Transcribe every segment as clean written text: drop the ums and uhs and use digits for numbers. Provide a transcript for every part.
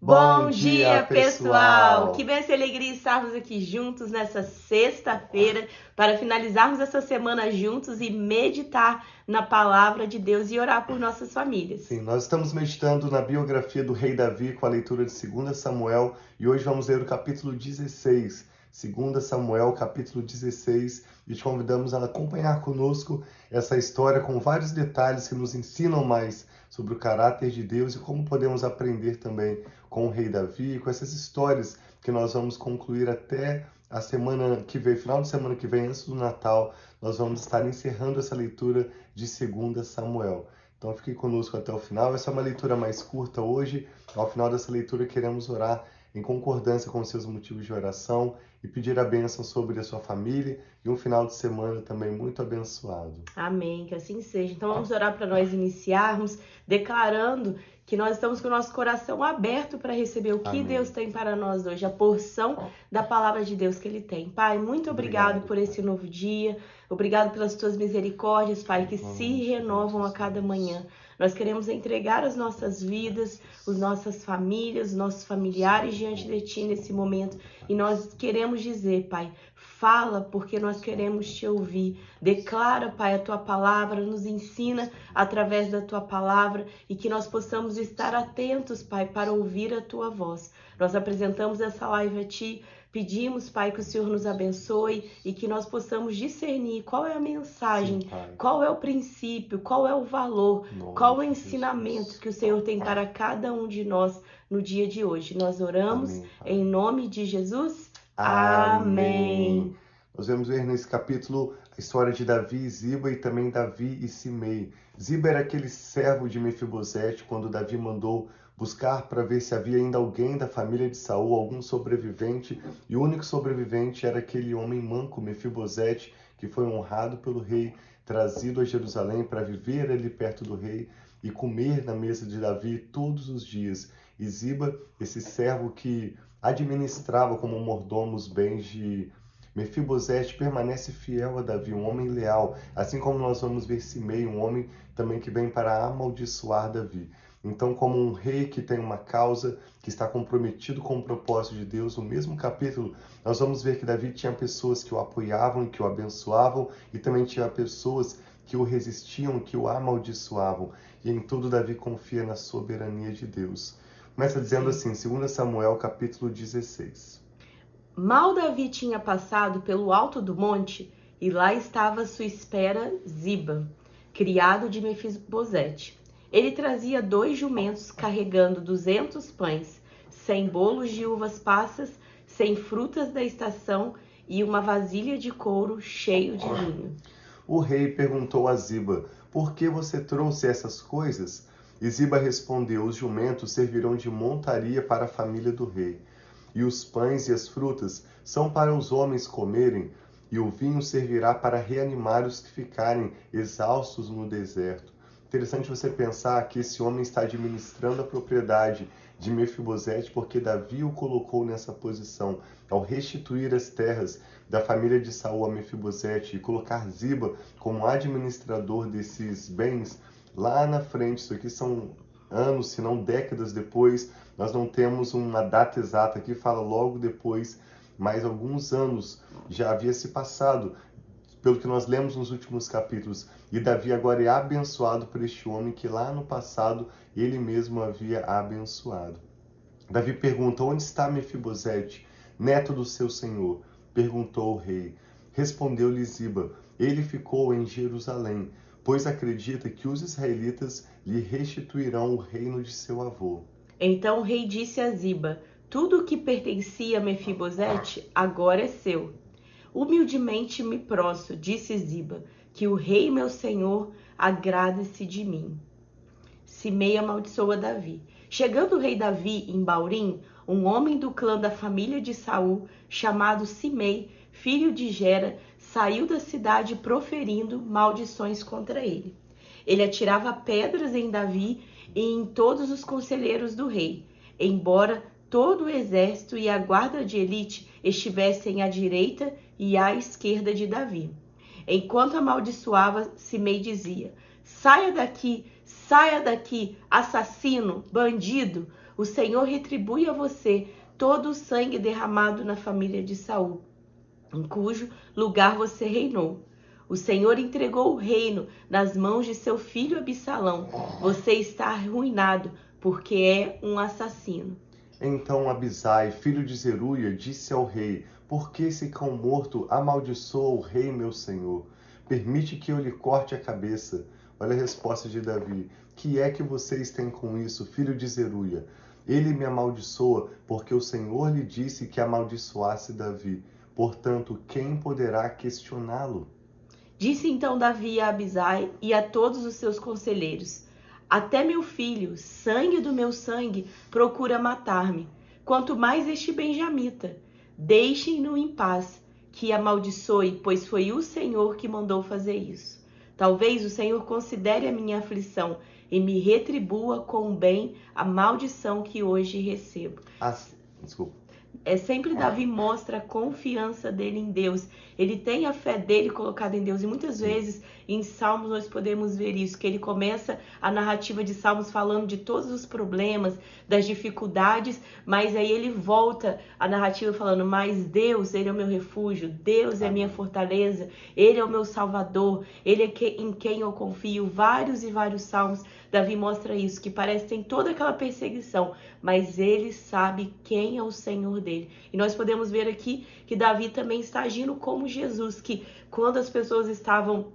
Bom dia, pessoal! Que bênção e alegria estarmos aqui juntos nessa sexta-feira para finalizarmos essa semana juntos e meditar na palavra de Deus e orar por nossas famílias. Sim, nós estamos meditando na biografia do rei Davi com a leitura de 2 Samuel e hoje vamos ler o capítulo 16. 2 Samuel, capítulo 16, e te convidamos a acompanhar conosco essa história com vários detalhes que nos ensinam mais sobre o caráter de Deus e como podemos aprender também com o rei Davi, com essas histórias que nós vamos concluir até a semana que vem, final de semana que vem, antes do Natal, nós vamos estar encerrando essa leitura de 2 Samuel. Então fique conosco até o final. Essa é uma leitura mais curta hoje. Ao final dessa leitura queremos orar em concordância com os seus motivos de oração e pedir a bênção sobre a sua família e um final de semana também muito abençoado. Amém, que assim seja. Então vamos orar para nós iniciarmos, declarando que nós estamos com o nosso coração aberto para receber o que Amém. Deus tem para nós hoje, a porção da palavra de Deus que Ele tem. Pai, muito obrigado por esse novo dia, obrigado pelas Tuas misericórdias, Pai, que se renovam a cada manhã. Nós queremos entregar as nossas vidas, as nossas famílias, os nossos familiares diante de Ti nesse momento. E nós queremos dizer, Pai, fala porque nós queremos Te ouvir. Declara, Pai, a Tua palavra, nos ensina através da Tua palavra e que nós possamos estar atentos, Pai, para ouvir a Tua voz. Nós apresentamos essa live a Ti. Pedimos, Pai, que o Senhor nos abençoe e que nós possamos discernir qual é a mensagem, Sim, qual é o princípio, qual é o valor, qual é o ensinamento que o Senhor tem para cada um de nós no dia de hoje. Nós oramos em nome de Jesus. Amém. Nós vamos ver nesse capítulo a história de Davi e Ziba e também Davi e Simei. Ziba era aquele servo de Mefibosete quando Davi mandou buscar para ver se havia ainda alguém da família de Saul, algum sobrevivente, e o único sobrevivente era aquele homem manco, Mefibosete, que foi honrado pelo rei, trazido a Jerusalém para viver ali perto do rei e comer na mesa de Davi todos os dias. E Ziba, esse servo que administrava como mordomo os bens de Mefibosete, permanece fiel a Davi, um homem leal, assim como nós vamos ver Simei, um homem também que vem para amaldiçoar Davi. Então, como um rei que tem uma causa, que está comprometido com o propósito de Deus, no mesmo capítulo, nós vamos ver que Davi tinha pessoas que o apoiavam e que o abençoavam, e também tinha pessoas que o resistiam, que o amaldiçoavam. E em tudo Davi confia na soberania de Deus. Começa dizendo assim, 2 Samuel, capítulo 16. Mal Davi tinha passado pelo alto do monte, e lá estava à sua espera Ziba, criado de Mefibosete. Ele trazia 2 jumentos carregando 200 pães, 100 bolos de uvas passas, 100 frutas da estação e uma vasilha de couro cheio de vinho. O rei perguntou a Ziba, por que você trouxe essas coisas? E Ziba respondeu, os jumentos servirão de montaria para a família do rei. E os pães e as frutas são para os homens comerem, e o vinho servirá para reanimar os que ficarem exaustos no deserto. Interessante você pensar que esse homem está administrando a propriedade de Mefibosete porque Davi o colocou nessa posição. Ao restituir as terras da família de Saul a Mefibosete e colocar Ziba como administrador desses bens, lá na frente, isso aqui são anos, se não décadas depois, nós não temos uma data exata que fala logo depois, mas alguns anos já havia se passado, pelo que nós lemos nos últimos capítulos, e Davi agora é abençoado por este homem que lá no passado ele mesmo havia abençoado. Davi pergunta, onde está Mefibosete, neto do seu senhor? Perguntou o rei. Respondeu-lhe Ziba, ele ficou em Jerusalém, pois acredita que os israelitas lhe restituirão o reino de seu avô. Então o rei disse a Ziba, tudo o que pertencia a Mefibosete agora é seu. Humildemente me prostro, disse Ziba, que o rei meu senhor agrade-se de mim. Simei amaldiçoa Davi. Chegando o rei Davi em Baurim, um homem do clã da família de Saul, chamado Simei, filho de Gera, saiu da cidade proferindo maldições contra ele. Ele atirava pedras em Davi e em todos os conselheiros do rei, embora todo o exército e a guarda de elite estivessem à direita e à esquerda de Davi. Enquanto amaldiçoava, Simei dizia, saia daqui, assassino, bandido, O Senhor retribui a você todo o sangue derramado na família de Saul, em cujo lugar você reinou. O Senhor entregou o reino nas mãos de seu filho Absalão. Você está arruinado, porque é um assassino. Então Abisai, filho de Zeruia, disse ao rei: Por que esse cão morto amaldiçoa o rei, meu senhor? Permite que eu lhe corte a cabeça. Olha a resposta de Davi: Que é que vocês têm com isso, filho de Zeruia? Ele me amaldiçoa, porque o Senhor lhe disse que amaldiçoasse Davi. Portanto, quem poderá questioná-lo? Disse então Davi a Abisai e a todos os seus conselheiros: Até meu filho, sangue do meu sangue, procura matar-me. Quanto mais este benjamita. Deixem-no em paz, que amaldiçoe, pois foi o Senhor que mandou fazer isso. Talvez o Senhor considere a minha aflição e me retribua com o bem a maldição que hoje recebo. Desculpa. Sempre Davi mostra a confiança dele em Deus. Ele tem a fé dele colocada em Deus. E muitas vezes em Salmos nós podemos ver isso, que ele começa a narrativa de Salmos falando de todos os problemas, das dificuldades, mas aí ele volta a narrativa falando: mas Deus, ele é o meu refúgio, Deus é a minha fortaleza, ele é o meu salvador, ele é em quem eu confio. Vários e vários salmos Davi mostra isso, que parece que tem toda aquela perseguição, mas ele sabe quem é o Senhor dele. E nós podemos ver aqui que Davi também está agindo como Jesus, que quando as pessoas estavam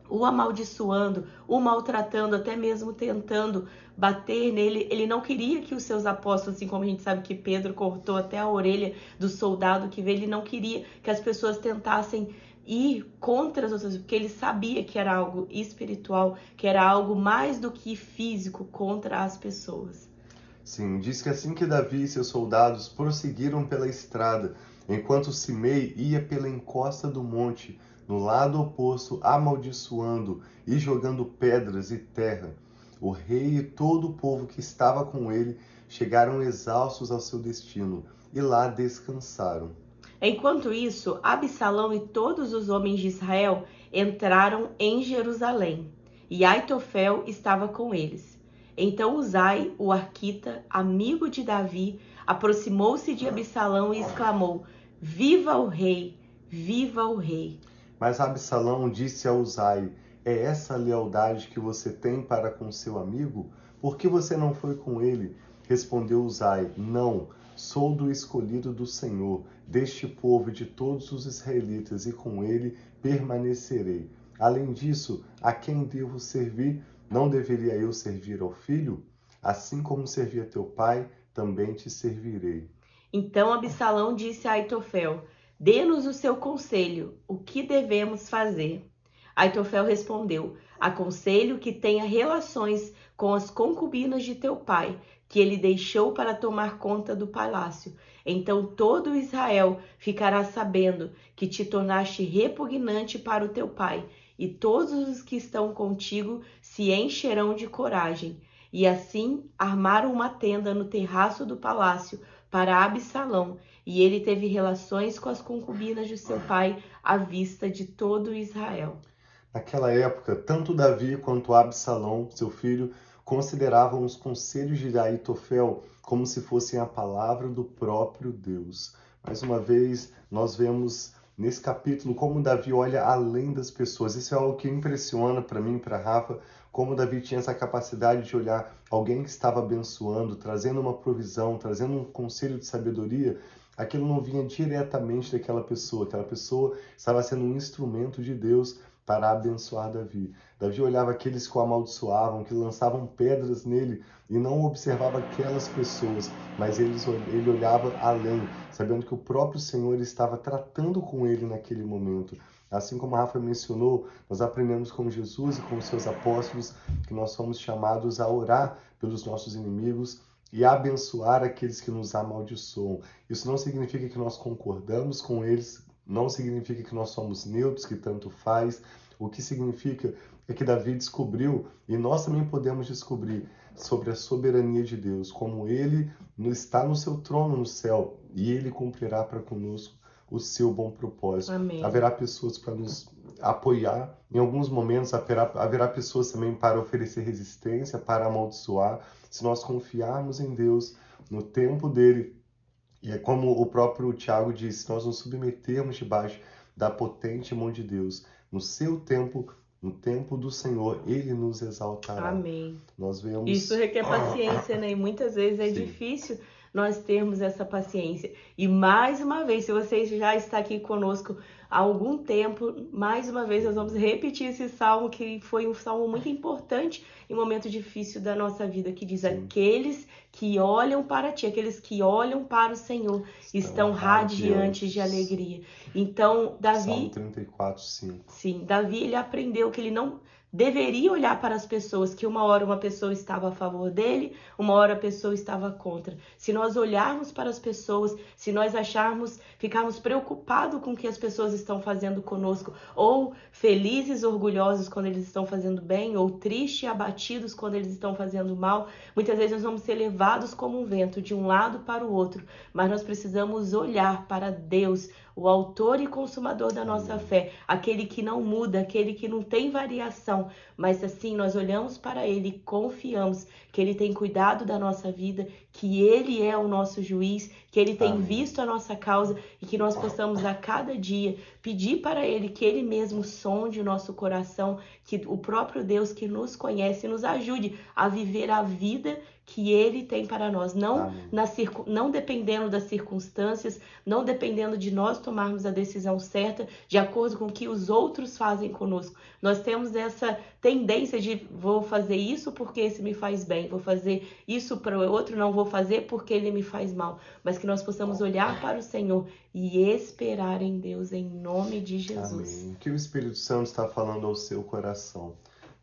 o amaldiçoando, o maltratando, até mesmo tentando bater nele, ele não queria que os seus apóstolos, assim como a gente sabe que Pedro cortou até a orelha do soldado que veio, ele não queria que as pessoas tentassem ir contra as outras, porque ele sabia que era algo espiritual, que era algo mais do que físico contra as pessoas. Sim, diz que assim que Davi e seus soldados prosseguiram pela estrada, enquanto Simei ia pela encosta do monte, no lado oposto, amaldiçoando e jogando pedras e terra, o rei e todo o povo que estava com ele chegaram exaustos ao seu destino e lá descansaram. Enquanto isso, Absalão e todos os homens de Israel entraram em Jerusalém, e Aitofel estava com eles. Então Uzai, o arquita, amigo de Davi, aproximou-se de Absalão e exclamou: Viva o rei! Viva o rei! Mas Absalão disse a Uzai: É essa a lealdade que você tem para com seu amigo? Por que você não foi com ele? Respondeu Uzai: Não, sou do escolhido do Senhor, deste povo e de todos os israelitas, e com ele permanecerei. Além disso, a quem devo servir? Não deveria eu servir ao filho? Assim como servi a teu pai, também te servirei. Então Absalão disse a Aitofel: Dê-nos o seu conselho, o que devemos fazer? Aitofel respondeu: Aconselho que tenha relações com as concubinas de teu pai, que ele deixou para tomar conta do palácio. Então todo Israel ficará sabendo que te tornaste repugnante para o teu pai, e todos os que estão contigo se encherão de coragem. E assim armaram uma tenda no terraço do palácio para Absalão, e ele teve relações com as concubinas de seu pai à vista de todo Israel. Naquela época, tanto Davi quanto Absalão, seu filho, consideravam os conselhos de Aitofel como se fossem a palavra do próprio Deus. Mais uma vez, nós vemos nesse capítulo como Davi olha além das pessoas. Isso é algo que impressiona para mim, para Rafa, como Davi tinha essa capacidade de olhar alguém que estava abençoando, trazendo uma provisão, trazendo um conselho de sabedoria. Aquilo não vinha diretamente daquela pessoa. Aquela pessoa estava sendo um instrumento de Deus para abençoar Davi. Davi olhava aqueles que o amaldiçoavam, que lançavam pedras nele e não observava aquelas pessoas, mas ele olhava além, sabendo que o próprio Senhor estava tratando com ele naquele momento. Assim como a Rafa mencionou, nós aprendemos com Jesus e com os seus apóstolos que nós somos chamados a orar pelos nossos inimigos e a abençoar aqueles que nos amaldiçoam. Isso não significa que nós concordamos com eles, não significa que nós somos neutros, que tanto faz. O que significa é que Davi descobriu, e nós também podemos descobrir, sobre a soberania de Deus, como ele está no seu trono no céu, e ele cumprirá para conosco o seu bom propósito. Amém. Haverá pessoas para nos apoiar, em alguns momentos haverá pessoas também para oferecer resistência, para amaldiçoar. Se nós confiarmos em Deus, no tempo dele. E é como o próprio Tiago disse, nós nos submetermos debaixo da potente mão de Deus. No seu tempo, no tempo do Senhor, ele nos exaltará. Amém. Nós vemos... Isso requer paciência, né? E muitas vezes é Sim. difícil nós termos essa paciência. E mais uma vez, se você já está aqui conosco há algum tempo, mais uma vez nós vamos repetir esse salmo, que foi um salmo muito importante em um momento difícil da nossa vida, que diz: Sim. aqueles que olham para ti, aqueles que olham para o Senhor, estão radiantes de alegria. Então, Davi... Salmo 34, 5. Sim, Davi, ele aprendeu que ele não deveria olhar para as pessoas, que uma hora uma pessoa estava a favor dele, uma hora a pessoa estava contra. Se nós olharmos para as pessoas, se nós ficarmos preocupados com o que as pessoas estão fazendo conosco, ou felizes, orgulhosos quando eles estão fazendo bem, ou tristes, abatidos quando eles estão fazendo mal, muitas vezes nós vamos ser levados como um vento de um lado para o outro, mas nós precisamos olhar para Deus, o autor e consumador da nossa fé, aquele que não muda, aquele que não tem variação, mas assim nós olhamos para ele e confiamos que ele tem cuidado da nossa vida, que ele é o nosso juiz, que ele tem visto a nossa causa e que nós possamos a cada dia pedir para ele que ele mesmo sonde o nosso coração, que o próprio Deus que nos conhece nos ajude a viver a vida que ele tem para nós, não dependendo das circunstâncias, não dependendo de nós tomarmos a decisão certa de acordo com o que os outros fazem conosco. Nós temos essa tendência de vou fazer isso porque esse me faz bem, vou fazer isso para o outro, não vou fazer porque ele me faz mal, mas que nós possamos olhar para o Senhor e esperar em Deus, em nome de Jesus. Amém. O que o Espírito Santo está falando ao seu coração?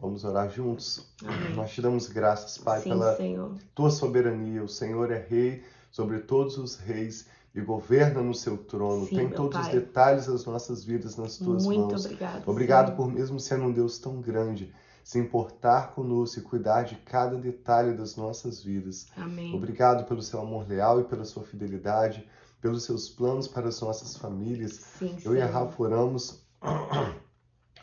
Vamos orar juntos? Amém. Nós te damos graças, Pai, pela Senhor. tua soberania. O Senhor é rei sobre todos os reis e governa no seu trono. Sim, tem meu todos Pai. os detalhes das nossas vidas nas tuas Muito mãos. obrigado, Obrigado Senhor. por, mesmo sendo um Deus tão grande, se importar conosco e cuidar de cada detalhe das nossas vidas. Amém. Obrigado pelo seu amor leal e pela sua fidelidade, pelos seus planos para as nossas famílias. Sim, Eu e a Senhor. Rafa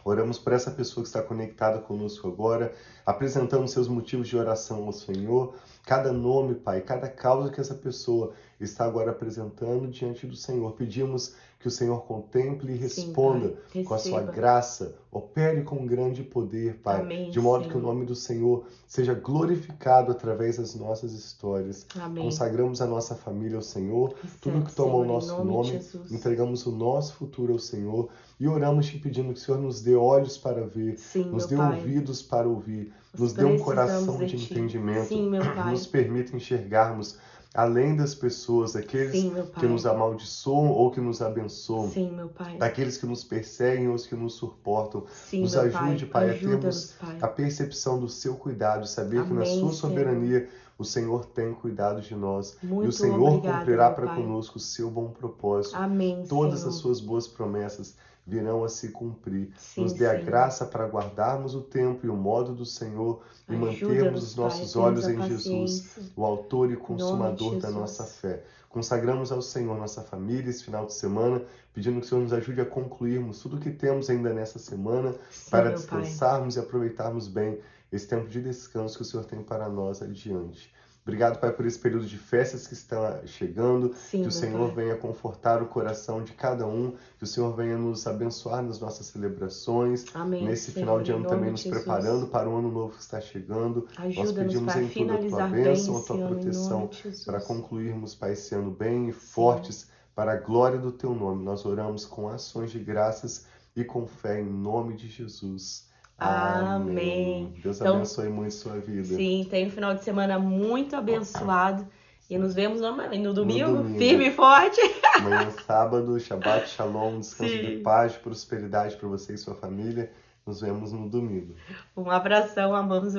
oramos por essa pessoa que está conectada conosco agora, apresentando seus motivos de oração ao Senhor, cada nome, Pai, cada causa que essa pessoa está agora apresentando diante do Senhor. Pedimos que o Senhor contemple e responda com a sua graça, opere com grande poder, Pai, Amém, de modo Senhor. que o nome do Senhor seja glorificado através das nossas histórias. Amém. Consagramos a nossa família ao Senhor, tudo que Recebe, toma o Senhor, em nosso nome de nome, Jesus. entregamos o nosso futuro ao Senhor e oramos te pedindo que o Senhor nos dê olhos para ver, Sim, nos meu dê Pai. ouvidos para ouvir, nos Nós dê um precisamos coração de de Ti. entendimento, Sim, meu Pai. nos permita enxergarmos além das pessoas, aqueles Sim, meu Pai. que nos amaldiçoam ou que nos abençoam, Sim, meu Pai. daqueles que nos perseguem ou os que nos suportam. Sim, Nos meu ajude, Pai, a Ajuda-nos, termos Pai. a percepção do seu cuidado, saber que na Amém, sua Senhor. soberania o Senhor tem cuidado de nós e o Muito Senhor obrigada, cumprirá meu para Pai. conosco o seu bom propósito. Amém, Todas Senhor. as suas boas promessas virão a se cumprir. Sim, Nos dê a Senhor. graça para guardarmos o tempo e o modo do Senhor e mantermos Ajuda-nos, os Pai, nossos termos olhos a em Jesus, paciência. o autor e Em nome de consumador da Jesus. nossa fé. Consagramos ao Senhor nossa família esse final de semana, pedindo que o Senhor nos ajude a concluirmos tudo o que temos ainda nessa semana, Sim, para meu Pai. descansarmos e aproveitarmos bem esse tempo de descanso que o Senhor tem para nós adiante. Obrigado, Pai, por esse período de festas que está chegando, Sim, que meu o Senhor Pai. venha confortar o coração de cada um, que o Senhor venha nos abençoar nas nossas celebrações, Amém, nesse Senhor, final de em ano nome também de nos Jesus. preparando para o ano novo que está chegando. Nós Ajuda-nos, pedimos Pai, a em tudo a tua finalizar bem bênção, a esse tua ano, em proteção, nome de Jesus. para concluirmos, Pai, esse ano bem e fortes para a glória do teu nome. Nós oramos com ações de graças e com fé em nome de Jesus. Amém. Deus Então, abençoe muito sua vida. Sim, tem um final de semana muito abençoado. E nos vemos no domingo, domingo. firme e forte. Amanhã, sábado, Shabbat Shalom, descanso Sim. de paz, prosperidade para você e sua família. Nos vemos no domingo. Um abração, amamos